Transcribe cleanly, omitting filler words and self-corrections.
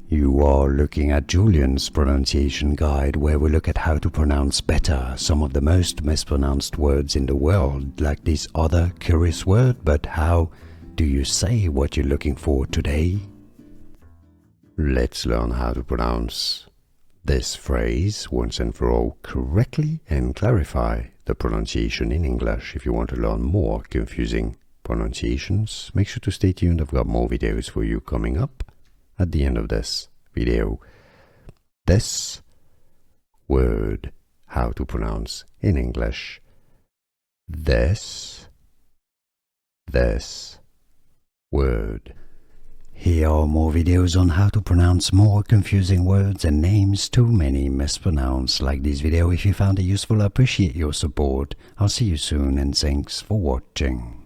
You are looking at Julian's pronunciation guide, where we look at how to pronounce better some of the most mispronounced words in the world, like this other curious word. But how do you say what you're looking for today? Let's learn how to pronounce this phrase once and for all correctly and clarify the pronunciation in English. If you want to learn more confusing pronunciations, make sure to stay tuned. I've got more videos for you coming up. At the end of this video, this word, how to pronounce in English. This word. Here are more videos on how to pronounce more confusing words and names too many mispronounced. Like this video if you found it useful. I appreciate your support. I'll see you soon and thanks for watching.